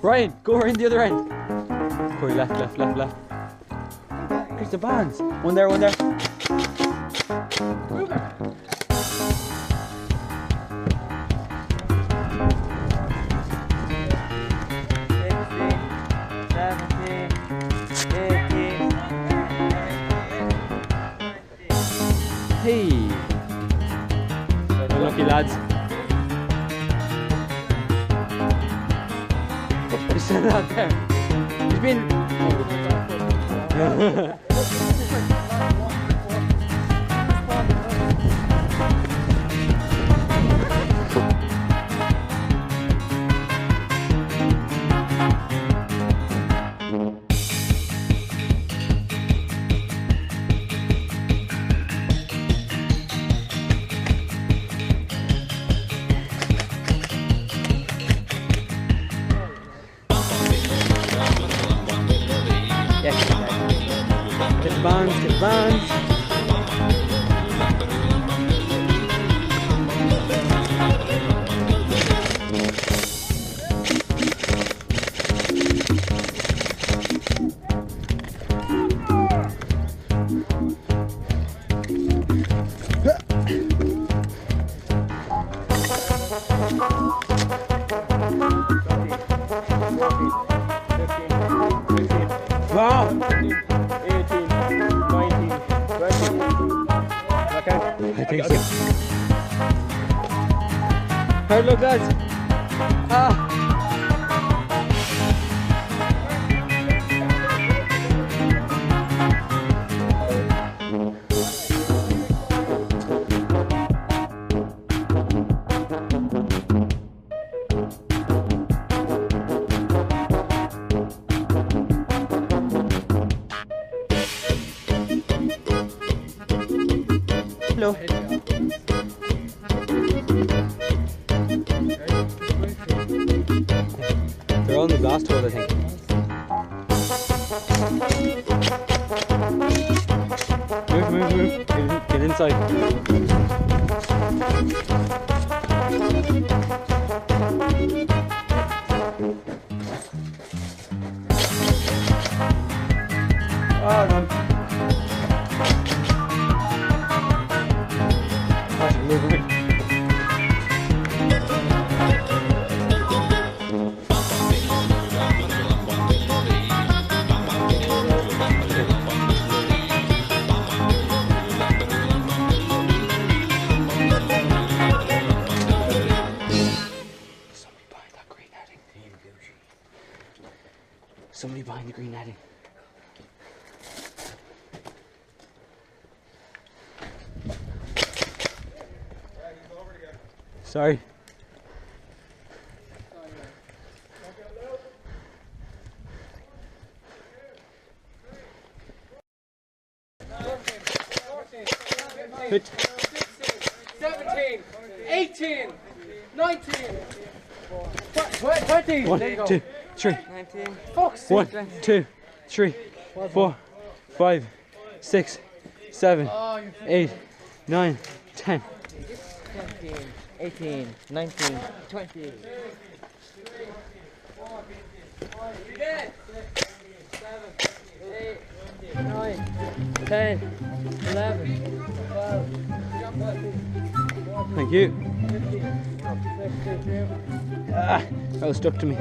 Ryan, go around the other end. Corey, left, left, left, left. There's the bands. One there, one there. Hey! Well, lucky lads. He's standing out there. He's been. Get the bands, get the bands. Wow! 18, 19, 20. Okay. I think so. Hard luck, lads. Ah! Hello. They're all in the glass toilet, I think. Move, move, move. Get inside. Oh, no. Somebody behind the green netting. Sorry. Hit. 17, 18, 19, 20. 1, 2, 3. 19. 1, 2, 3, 4, 5, 6, 7, 8, 9, 10. 17, 18, 19, 20. 9, 10, 11, 12. Thank you. Ah, that was stuck to me.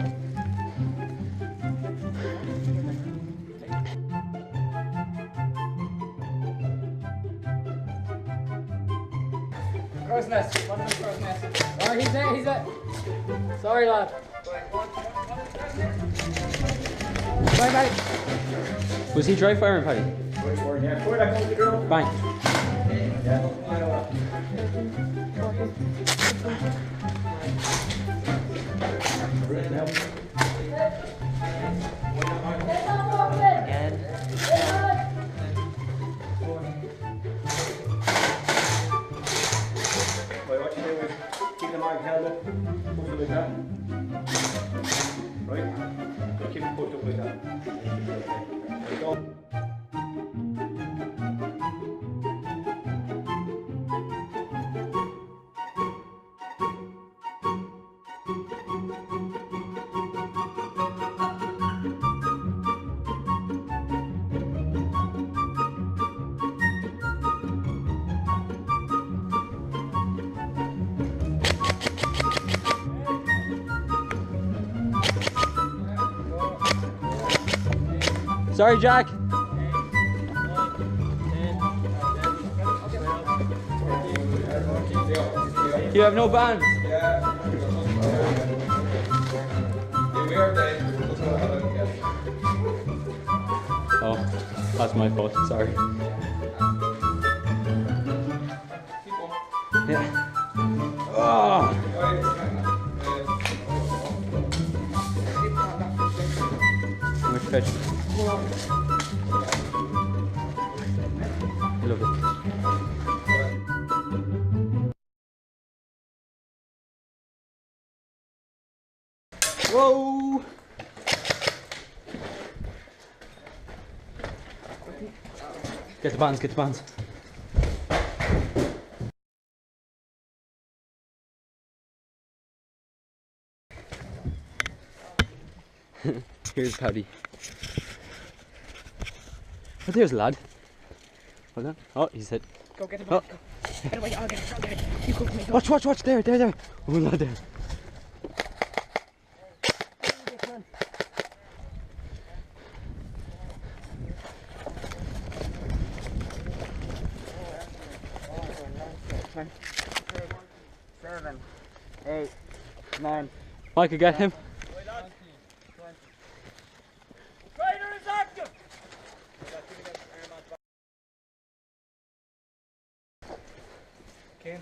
Crow's nest. One of the crow's nest. Oh, he's it. Sorry, lad. Bye, bye. Was he dry firing, Paddy? Bang. What you do is keep the mark held up, push it like that. Right? So keep it pushed up like that. There you go. Sorry, Jack. You have no bands. Oh, that's my fault. Sorry. Yeah. Oh. Much fish. Love it. Whoa! Get the bands, get the bands. Here's Paddy. Oh, there's a lad. Hold on. Oh, he's hit. Go get him. Oh. Get away, I'll get him. I'll get him. You go with me. Go. Watch, there. Oh, lad there. Seven, 8, 9. Michael, get him. Trainer is active! Ken.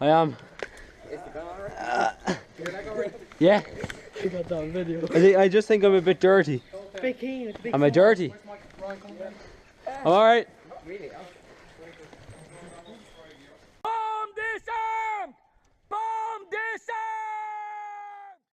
I am. Is the gun alright? Yeah. You got that video. I just think I'm a bit dirty. Big keen, it's big. Am I dirty? I'm alright. Really?